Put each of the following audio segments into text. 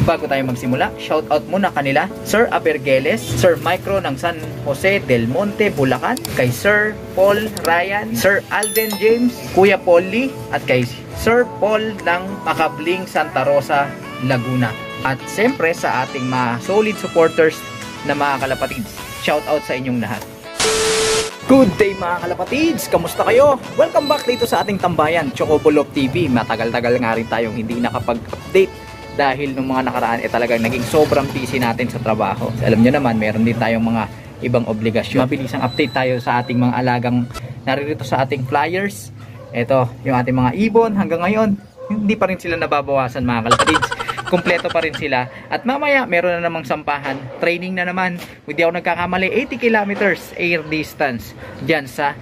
Bago tayo magsimula, shoutout muna kanila Sir Abergeles, Sir Micro ng San Jose del Monte, Bulacan, kay Sir Paul Ryan, Sir Alden James, Kuya Paul Lee, at kay Sir Paul ng Makabling Santa Rosa, Laguna. At siyempre sa ating mga solid supporters na mga kalapatids, shoutout sa inyong lahat. Good day mga kalapatids! Kamusta kayo? Welcome back dito sa ating tambayan, Chocobolo TV. Matagal-tagal nga rin tayong hindi nakapag-update dahil nung mga nakaraan talagang naging sobrang busy natin sa trabaho. Alam nyo naman, meron din tayong mga ibang obligasyon. Mabilisang update tayo sa ating mga alagang naririto sa ating flyers. Ito, yung ating mga ibon hanggang ngayon, hindi pa rin sila nababawasan mga kalapatids. Kompleto pa rin sila. At mamaya meron na namang sampahan, training na naman, hindi ako nagkakamali, 80 kilometers air distance dyan sa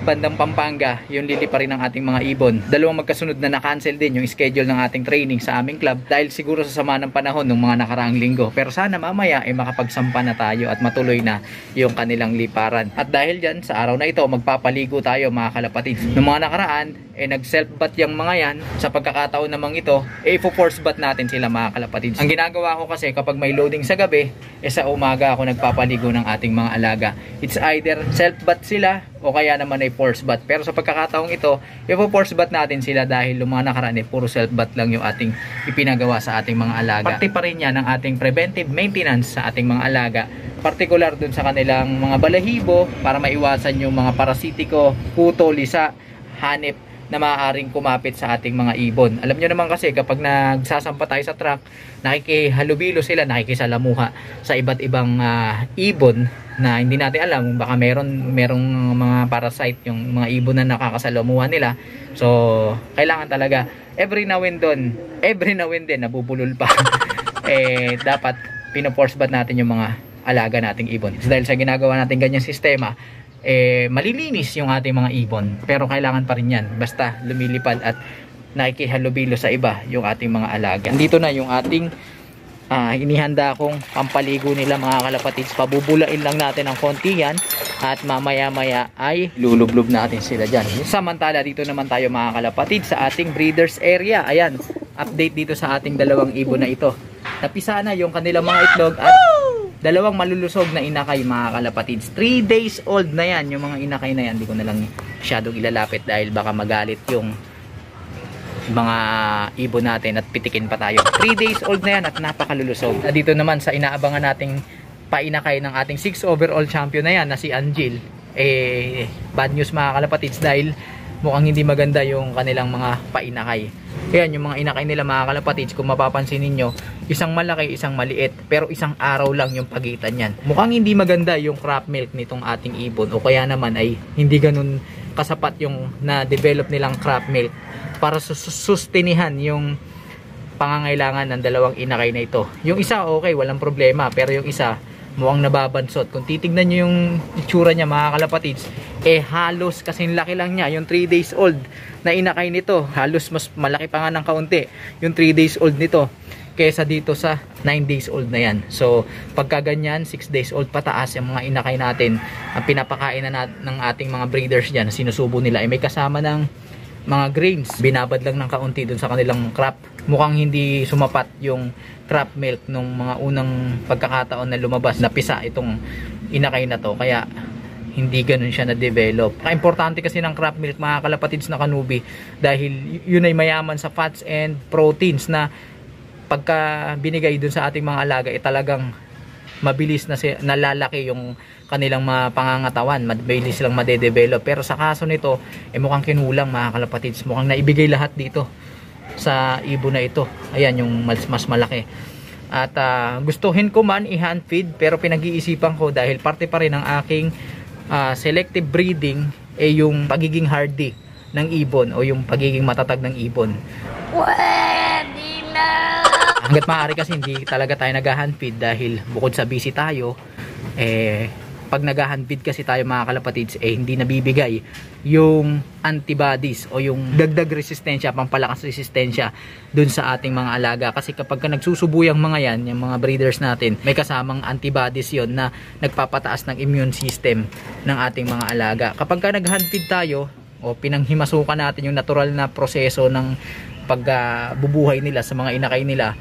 bandang Pampanga, yung lili pa rin ng ating mga ibon. Dalawang magkasunod na na-cancel din yung schedule ng ating training sa aming club dahil siguro sa sama ng panahon ng mga nakaraang linggo. Pero sana mamaya ay makapagsampa na tayo at matuloy na yung kanilang liparan. At dahil dyan, sa araw na ito, magpapaligo tayo mga kalapatids. Noong mga nakaraan, nag-self-bath yung mga yan. Sa pagkakataon namang ito, i-force bath natin sila mga kalapatids. Ang ginagawa ko kasi kapag may loading sa gabi, sa umaga ako nagpapaligo ng ating mga alaga. It's either self-bath sila o kaya naman ay force bath. Pero sa pagkakataong ito, i-force bath natin sila dahil yung mga nakaraan puro self-bath lang yung ating ipinagawa sa ating mga alaga. Parte pa rin yan ng ating preventive maintenance sa ating mga alaga. Partikular dun sa kanilang mga balahibo para maiwasan yung mga parasitiko, kuto, lisa, hanip na maaaring kumapit sa ating mga ibon. Alam nyo naman kasi kapag nagsasampa tayo sa truck, nakikihalubilo sila, nakikisalamuha sa iba't ibang ibon na hindi natin alam, baka merong mga parasite yung mga ibon na nakakasalamuha nila. So kailangan talaga every now and then nabubulol pa dapat pino-force bath natin yung mga alaga nating ibon. So, dahil sa ginagawa natin ganyang sistema, malilinis yung ating mga ibon, pero kailangan pa rin yan basta lumilipad at nakikihalubilo sa iba yung ating mga alaga. Dito na yung ating inihanda kong pampaligo nila mga kalapatids. Pabubulain lang natin ang konti yan at mamaya ay lulublob natin sila dyan. Samantala dito naman tayo mga kalapatids sa ating breeders area. Ayan, update dito sa ating dalawang ibon na ito. Napisa na yung kanilang mga itlog at dalawang malulusog na inakay mga kalapatids. 3 days old na yan yung mga inakay na yan. Hindi ko na lang masyadong ilalapit dahil baka magalit yung mga ibon natin at pitikin pa tayo. 3 days old na yan at napakalulusog. Dito naman sa inaabangan nating painakay ng ating 6 overall champion na yan na si Angel. Bad news mga kalapatids dahil mukhang hindi maganda yung kanilang mga painakay. Ayan yung mga inakay nila mga kalapatids, kung mapapansin ninyo, isang malaki, isang maliit, pero isang araw lang yung pagitan yan. Mukhang hindi maganda yung crop milk nitong ating ibon o kaya naman ay hindi ganun kasapat yung na-develop nilang crop milk para sustenihan yung pangangailangan ng dalawang inakay na ito. Yung isa okay, walang problema, pero yung isa mukhang nababansot. Kung titignan nyo yung itsura niya mga kalapatids, halos kasing laki lang niya yung 3 days old na inakay nito. Halos mas malaki pa nga ng kaunti yung 3 days old nito kesa dito sa 9 days old na yan. So pagka ganyan 6 days old pataas yung mga inakay natin, ang pinapakain na ng ating mga breeders dyan, sinusubo nila may kasama ng mga grains, binabad lang ng kaunti dun sa kanilang crop. Mukhang hindi sumapat yung crop milk nung mga unang pagkakataon na lumabas na pisa itong inakay na to, kaya hindi ganun siya na-develop. Importante kasi ng crop milk mga kalapatids na kanubi dahil yun ay mayaman sa fats and proteins na pagka binigay dun sa ating mga alaga talagang mabilis na nalalaki yung kanilang mga pangangatawan, mabilis silang madedevelop. Pero sa kaso nito mukhang kinulang mga kalapatids, mukhang naibigay lahat dito sa ibon na ito. Ayan yung mas malaki. At gustuhin ko man i-hand feed pero pinag-iisipan ko dahil parte pa rin ng aking selective breeding yung pagiging hardy ng ibon o yung pagiging matatag ng ibon. Pwede na! Hanggat maaari kasi hindi talaga tayo nag-hand feed dahil bukod sa busy tayo, pag nag-hand feed kasi tayo mga kalapatids, hindi nabibigay yung antibodies o yung dagdag resistensya, pampalakas resistensya dun sa ating mga alaga. Kasi kapag nagsusubo yung mga yan, yung mga breeders natin, may kasamang antibodies yon na nagpapataas ng immune system ng ating mga alaga. Kapag ka nag-hand feed tayo o pinanghimasukan natin yung natural na proseso ng pagbubuhay nila sa mga inakay nila,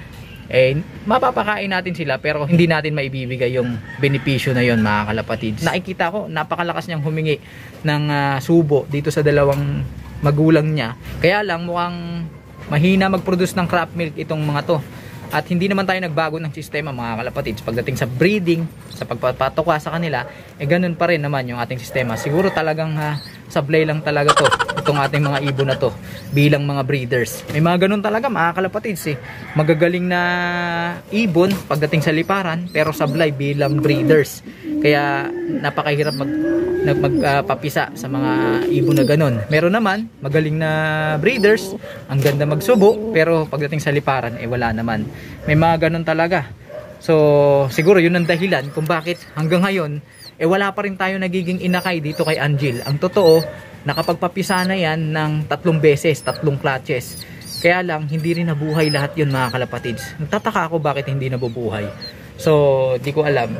mapapakain natin sila pero hindi natin maibibigay yung benepisyo na yon, mga kalapatids. Nakikita ko napakalakas niyang humingi ng subo dito sa dalawang magulang niya, kaya lang mukhang mahina mag-produce ng crop milk itong mga to. At hindi naman tayo nagbago ng sistema, mga kalapatids, pagdating sa breeding, sa pagpapatuka sa kanila, ganun pa rin naman yung ating sistema. Siguro talagang sablay lang talaga to, itong ating mga ibon na to bilang mga breeders. May mga ganun talaga, mga kalapatids, magagaling na ibon pagdating sa liparan pero sablay bilang breeders. Kaya napakahirap magpapisa sa mga ibon na ganun. Meron naman magaling na breeders, ang ganda magsubo, pero pagdating sa liparan wala naman. May mga ganun talaga. So siguro yun ang dahilan kung bakit hanggang ngayon wala pa rin tayo nagiging inakay dito kay Angel. Ang totoo, nakapagpapisa na yan ng 3 beses, 3 clutches. Kaya lang hindi rin nabuhay lahat yun, mga kalapatids. Nagtataka ako bakit hindi nabubuhay. So di ko alam,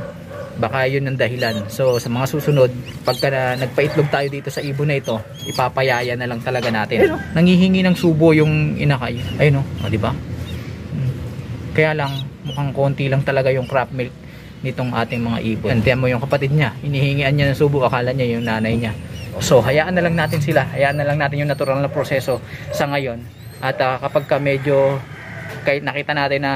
baka yun ang dahilan. So sa mga susunod, pagka nagpaitlog tayo dito sa ibon na ito, ipapayaya na lang talaga natin. Nangihingi ng subo yung inakay. Ayun o, di ba? Kaya lang mukhang konti lang talaga yung crop milk nitong ating mga ibon. Andiyan mo yung kapatid niya, hinihingian niya ng subo, akala niya yung nanay niya. So hayaan na lang natin sila, hayaan na lang natin yung natural na proseso sa ngayon. At kapag medyo kahit nakita natin na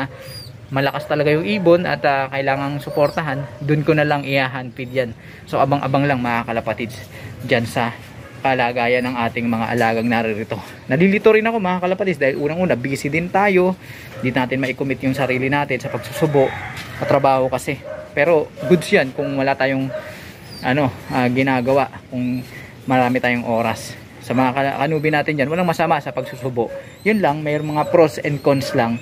malakas talaga yung ibon at kailangang suportahan, dun ko na lang i-handfeed yan. So abang-abang lang, mga kalapatids, dyan sa kalagayan ng ating mga alagang naririto. Nalilito rin ako, mga kalapatids, dahil unang-una busy din tayo, hindi natin ma-commit yung sarili natin sa pagsusubo, katrabaho kasi. Pero goods yan kung wala tayong ginagawa, kung marami tayong oras. Sa mga kanubi natin dyan, walang masama sa pagsusubo. Yun lang, mayroong mga pros and cons lang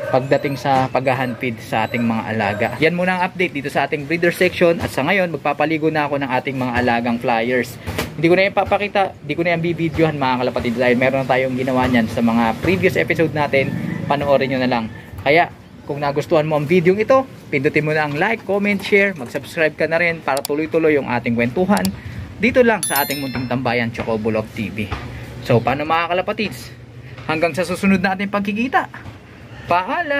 pagdating sa pag-handfeed sa ating mga alaga. Yan muna ang update dito sa ating breeder section. At sa ngayon, magpapaligo na ako ng ating mga alagang flyers. Hindi ko na yan papakita, hindi ko na yan bibidyohan, mga kalapatid, dahil meron na tayong ginawa niyan sa mga previous episode natin. Panoorin nyo na lang. Kaya kung nagustuhan mo ang video ito, pindutin mo na ang like, comment, share, mag-subscribe ka na rin para tuloy-tuloy yung ating kwentuhan dito lang sa ating munting tambayan, Chocobulok TV. So paano, mga kalapatids? Hanggang sa susunod natin pagkikita. Paalam!